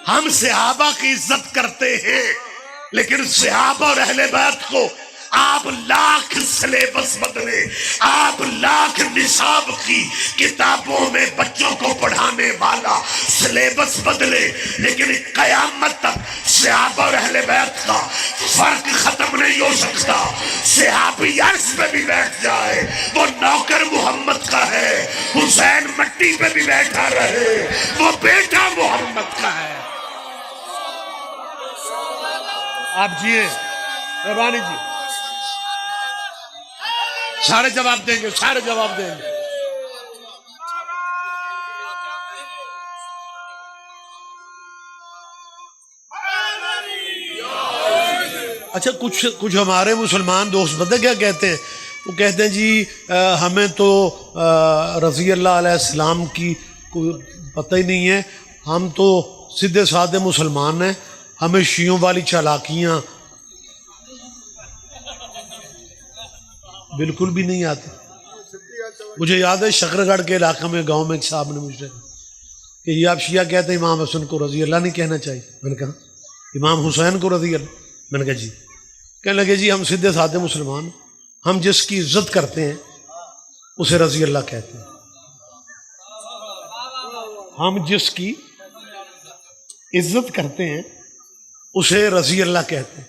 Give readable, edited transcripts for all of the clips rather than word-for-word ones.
हम सहाबा की इज्जत करते हैं, लेकिन सहाबा और अहले बैत को आप लाख सिलेबस बदले, आप लाख निसाब की किताबों में बच्चों को पढ़ाने वाला सिलेबस बदले, लेकिन कयामत तक सहाबा और अहले बैत का फर्क खत्म नहीं हो सकता। सहाबी अर्श पे भी बैठ जाए, वो नौकर मोहम्मद का है, हुसैन मट्टी पे भी बैठा रहे, वो बेटा मोहम्मद का है। आप जिए मेहरबानी जी, सारे जवाब देंगे, सारे जवाब देंगे। अच्छा, कुछ हमारे मुसलमान दोस्त पता क्या कहते हैं? वो कहते हैं जी हमें तो रज़ी अल्लाह अलैहिस्सलाम की कोई पता ही नहीं है, हम तो सीधे साधे मुसलमान हैं, हमें शियों वाली चालाकियाँ बिल्कुल भी नहीं आती। मुझे याद है शकरगढ़ के इलाके में गांव में एक साहब ने मुझसे कि ये आप शिया कहते हैं इमाम हसन को रज़ी अल्लाह नहीं कहना चाहिए। मैंने कहा इमाम हुसैन को रज़ी अल्लाह? मैंने कहा जी। कहने लगे जी हम सीधे साधे मुसलमान, हम जिसकी इज्जत करते हैं उसे रज़ी अल्लाह कहते हैं, हम जिसकी इज्जत करते हैं उसे रज़ी अल्लाह कहते हैं।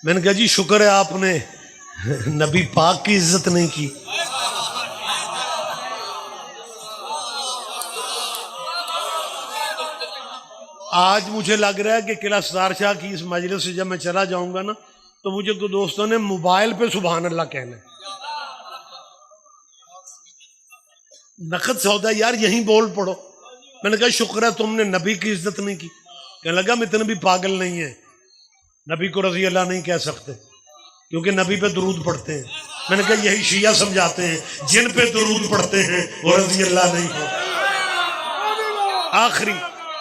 मैंने कहा जी शुक्र है आपने नबी पाक की इज्जत नहीं की। आज मुझे लग रहा है कि किला सदार शाह की इस मजलिस से जब मैं चला जाऊंगा ना, तो मुझे कुछ दोस्तों ने मोबाइल पे सुभान अल्लाह कहना है। नकद सौदा यार यहीं बोल पड़ो। मैंने कहा शुक्र है तुमने नबी की इज्जत नहीं की। कहने लगा हम इतने भी पागल नहीं है, नबी को रज़ी अल्लाह नहीं कह सकते क्योंकि नबी पे दुरूद पढ़ते हैं। मैंने कहा यही शिया समझाते हैं, जिन पे दुरूद पढ़ते हैं वो रज़ी अल्लाह नहीं हो।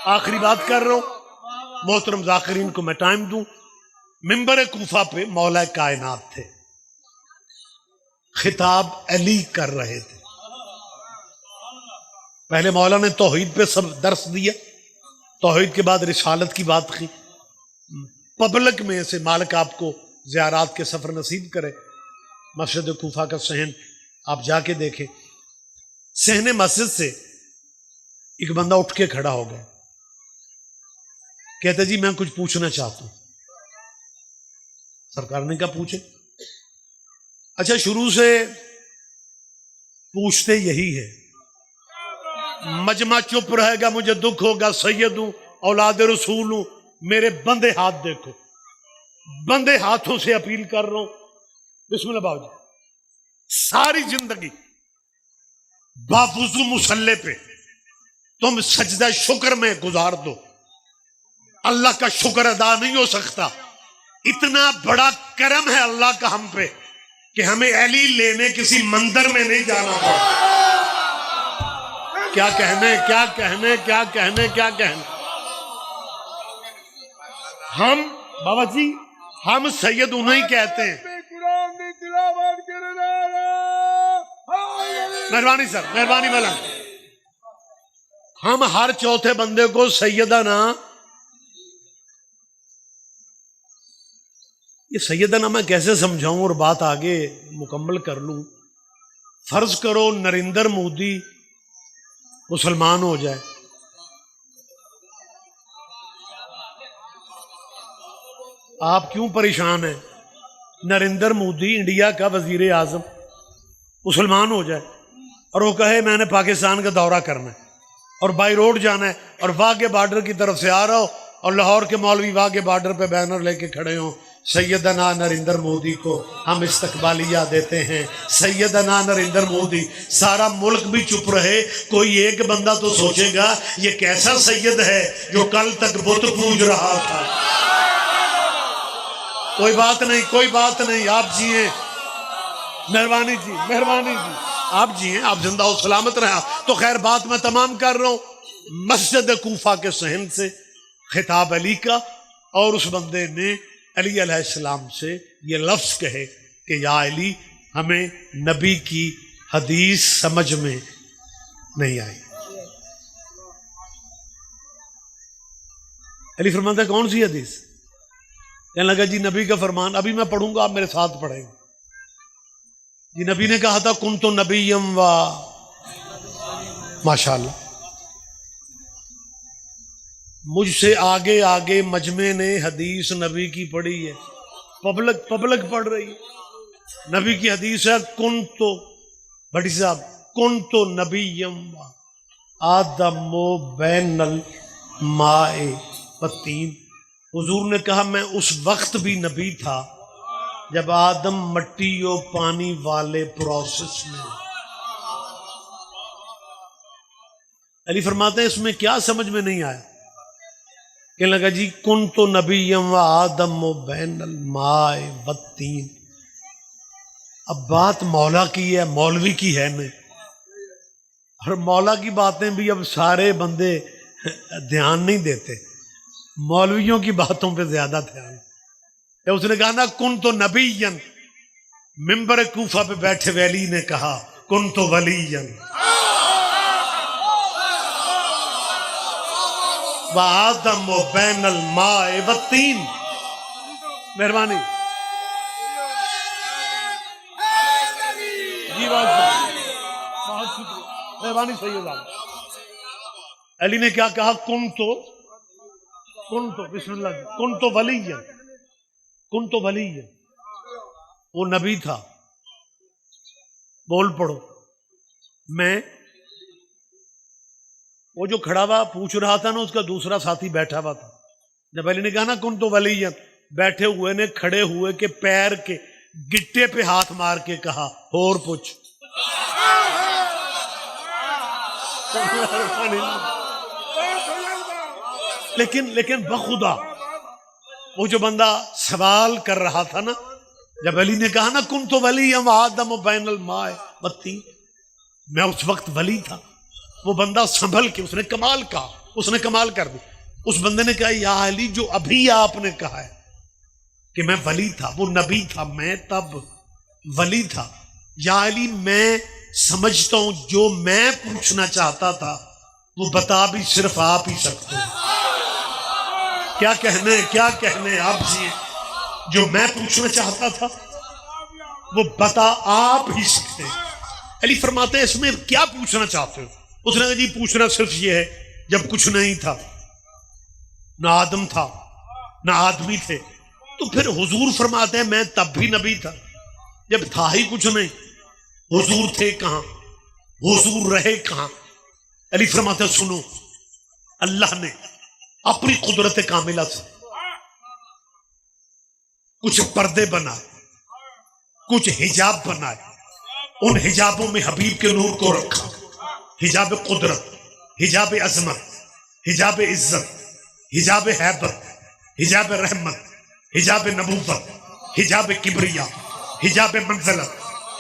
आखिरी बात कर रहा हूं, मोहतरम ज़ाकिरीन को मैं टाइम दूं। मिंबर कूफा पे मौला कायनात थे, खिताब अली कर रहे थे। पहले मौला ने तौहीद पे सब दर्स दिया, तौहीद के बाद रिसालत की बात की। पब्लिक में से मालिक आपको ज़ियारात के सफ़र नसीब करे। मस्जिद कूफा का सहन आप जाके देखें। सहने मस्जिद से एक बंदा उठ के खड़ा हो गया, कहते जी मैं कुछ पूछना चाहता हूं। सरकार ने कहा पूछे। अच्छा, शुरू से पूछते यही है, मजमा चुप रहेगा मुझे दुख होगा, सैयद हूं औलाद रसूल हूं, मेरे बंदे हाथ देखो। बंदे हाथों से अपील कर रहा हूं, बिस्मिल्लाह बाबू। सारी जिंदगी बावुज़ू मुसल्ले पे तुम सजदा शुक्र में गुजार दो, अल्लाह का शुक्र अदा नहीं हो सकता। इतना बड़ा करम है अल्लाह का हम पे कि हमें अली लेने किसी मंदिर में नहीं जाना पड़ा। क्या कहने क्या कहने क्या कहने क्या कहने। हम बाबा जी हम सैयद उन्हें कहते हैं। मेहरबानी सर, मेहरबानी वाला। हम हर चौथे बंदे को सैयदाना, ये सैयदाना मैं कैसे समझाऊं और बात आगे मुकम्मल कर लूं। फर्ज करो नरेंद्र मोदी मुसलमान हो जाए, आप क्यों परेशान हैं? नरेंद्र मोदी इंडिया का वजीर आजम मुसलमान हो जाए और वो कहे मैंने पाकिस्तान का दौरा करना है और बाई रोड जाना है और वाघे बॉर्डर की तरफ से आ रहा हो और लाहौर के मौलवी वाघे बॉर्डर पे बैनर लेके खड़े हो, सैयदना नरेंद्र मोदी को हम इस्तकबालिया देते हैं, सैयदना नरेंद्र मोदी। सारा मुल्क भी चुप रहे, कोई एक बंदा तो सोचेगा ये कैसा सैयद है जो कल तक बुत पूज रहा था। कोई बात नहीं, कोई बात नहीं, आप जिए। मेहरबानी जी, मेहरबानी जी, आप जिए, आप जिंदा हो सलामत रहे। तो खैर बात मैं तमाम कर रहा हूं। मस्जिद कूफा के सहन से खिताब अली का, और उस बंदे ने अली अलैहिस्सलाम से ये लफ्ज कहे कि या अली हमें नबी की हदीस समझ में नहीं आई। अली फरमाता है कौन सी हदीस? कहने लगा जी नबी का फरमान, अभी मैं पढ़ूंगा, आप मेरे साथ पढ़ेंगे। जी नबी ने कहा था कुन तो नबीयम वा, माशाअल्लाह। मुझसे आगे आगे मजमे ने हदीस नबी की पढ़ी है, पब्लिक पढ़ रही है। नबी की हदीस है कुन तो, भट्टी साहब, कुन तो नबीयम वा आदमो बैनल माए पतीन। हुजूर ने कहा मैं उस वक्त भी नबी था जब आदम मट्टी और पानी वाले प्रोसेस में। अली फरमाते हैं इसमें क्या समझ में नहीं आया? कहने लगा जी कुन तो नबीयम व आदम बैनल माए वत्तीन। अब बात मौला की है, मौलवी की है नहीं। और मौला की बातें भी अब सारे बंदे ध्यान नहीं देते, मौलवियों की बातों पे ज्यादा ध्यान। तो उसने कहा ना कुन तो नबीयन, मिंबर कूफा पे बैठे वली ने कहा कुन तो वलीयन व आदम बैनल माए वत्तीन। मेहरबानी जी, बहुत शुक्रिया, मेहरबानी सही। अली ने क्या कहा? कुन तो बिस्मिल्लाह, कुन तो वलीयन, कुन तो वलीयन। वो नबी था, बोल पड़ो। मैं, वो जो खड़ा हुआ पूछ रहा था ना, उसका दूसरा साथी बैठा हुआ था। जब अली ने कहा ना कुन तो वलीयन, बैठे हुए ने खड़े हुए के पैर के गिट्टे पे हाथ मार के कहा और पूछ। लेकिन बखुदा वो जो बंदा सवाल कर रहा था ना, जब अली ने कहा ना कुन तो वली हम आदम बैनल माए बत्ती, मैं उस वक्त वली था। वो बंदा संभल के, उसने कमाल कहा, उसने कमाल कर दी। उस बंदे ने कहा या अली जो अभी आपने कहा है कि मैं वली था, वो नबी था, मैं तब वली था। या अली मैं समझता हूं जो मैं पूछना चाहता था वो बता भी सिर्फ आप ही सकते हैं। क्या कहने आप जी, जो मैं पूछना चाहता था वो बता आप ही सकते हैं। अली फरमाते हैं इसमें क्या पूछना चाहते हो? उसने कहा जी पूछना सिर्फ ये है, जब कुछ नहीं था, ना आदम था ना आदमी थे, तो फिर हुजूर फरमाते हैं मैं तब भी नबी था जब था ही कुछ नहीं। हुजूर थे कहां, हुजूर रहे कहां? अली फरमाते हैं सुनो, अल्लाह ने अपनी कुदरत कामिला से कुछ पर्दे बनाए, कुछ हिजाब बनाए, उन हिजाबों में हबीब के नूर को रखा। हिजाब कुदरत, हिजाब अजमत, हिजाब इज्जत, हिजाब हैबत, हिजाब रहमत, हिजाब नबूवत, हिजाब किबरिया, हिजाब मंजलत,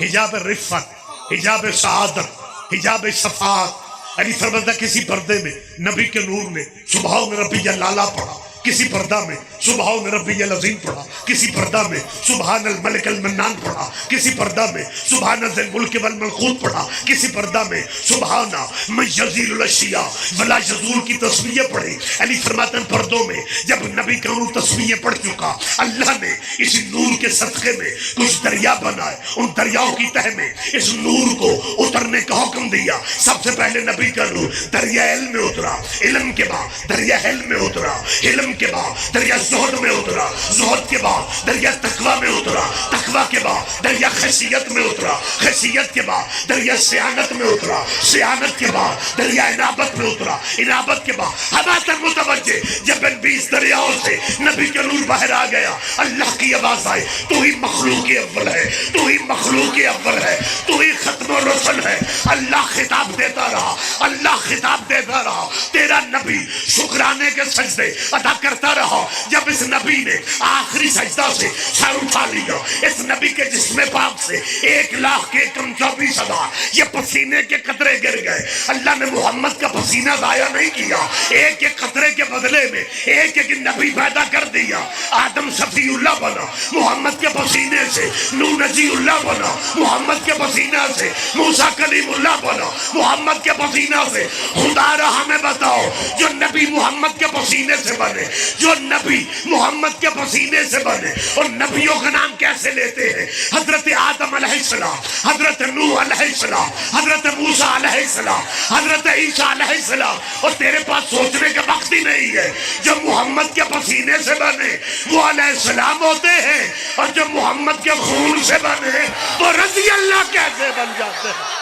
हिजाब रिफत, हिजाब शहादत, हिजाब शफात। अली फरमाता किसी पर्दे में नबी के नूर ने सुभान रब्बियल लाला पढ़ा, किसी पर्दा में सुभान रब्बियल अज़ीम पढ़ा, किसी पर्दा में सुभान अल मलिक अल मन्नान पढ़ा, किसी पर्दा में सुभान ज़िल मुल्क वल मलकूत पढ़ा, किसी पर्दा में सुभान मन यज़ीलुल अशिया वला यज़ूल की तस्बीहें पढ़ी। अली फरमाते हैं पर्दों में जब नबी का नूर तस्बीहें पढ़ चुका, अल्लाह ने इस नूर के सदक़े में कुछ दरिया बनाए। उन दरियाओं की तह में इस नूर को उतरने का हुक्म दिया। सबसे पहले नबी का नूर दरिया इल्म में उतरा, इल्म के बाद दरिया हिल्म में उतरा, हिल्म के बाद दरिया ज़ुहद में उतरा, ज़ुहद के बाद दरिया तकवा में उतरा, तकवा के बाद दरिया खैसियत में उतरा, खैसियत के बाद दरिया सियानत में उतरा, सियानत के बाद दरिया इनाबत में उतरा, इनाबत के बाद हमातन मुतवज्जे। जब इन 20 दरियाओं से नबी का नूर बाहर आ गया, अल्लाह की आवाज आई, तू ही मखलूक अव्वल है, तू ही मखलूक अव्वल है, तू ही खत्म रसूल है। अल्लाह खिताब देता रहा, अल्लाह खिताब देता रहा, तेरा नबी शुक्राने के सजदे अदा करता रहा। जब अब इस नबी ने आखिरी सजदा से सर उठा लिया, इस नबी के जिस्म पाक से 1,00,000 के कम 24,000 ये पसीने के कतरे गिर गए। अल्लाह ने मोहम्मद का पसीना दाया नहीं किया, एक एक कतरे के बदले में एक एक नबी पैदा कर दिया। आदम सफीउल्लाह बना मोहम्मद के पसीने से, नूह नजीउल्लाह बना मोहम्मद के पसीना से, मूसा कलीमुल्लाह बना मोहम्मद के पसीना से। खुदा रहा हमें बताओ, जो नबी मोहम्मद के पसीने से बने, जो नबी मोहम्मद के पसीने से बने, और नबियों का नाम कैसे लेते हैं? हजरत आदम अलैहिस्सलाम, हजरत नूह अलैहिस्सलाम, हजरत मूसा अलैहिस्सलाम, हजरत ईसा अलैहिस्सलाम। और तेरे पास सोचने का वक्त ही नहीं है, जो मोहम्मद के पसीने से बने वो अलैहिस्सलाम होते हैं, और जो मोहम्मद के खून से बने वो रज़ी अल्लाह कैसे बन जाते हैं।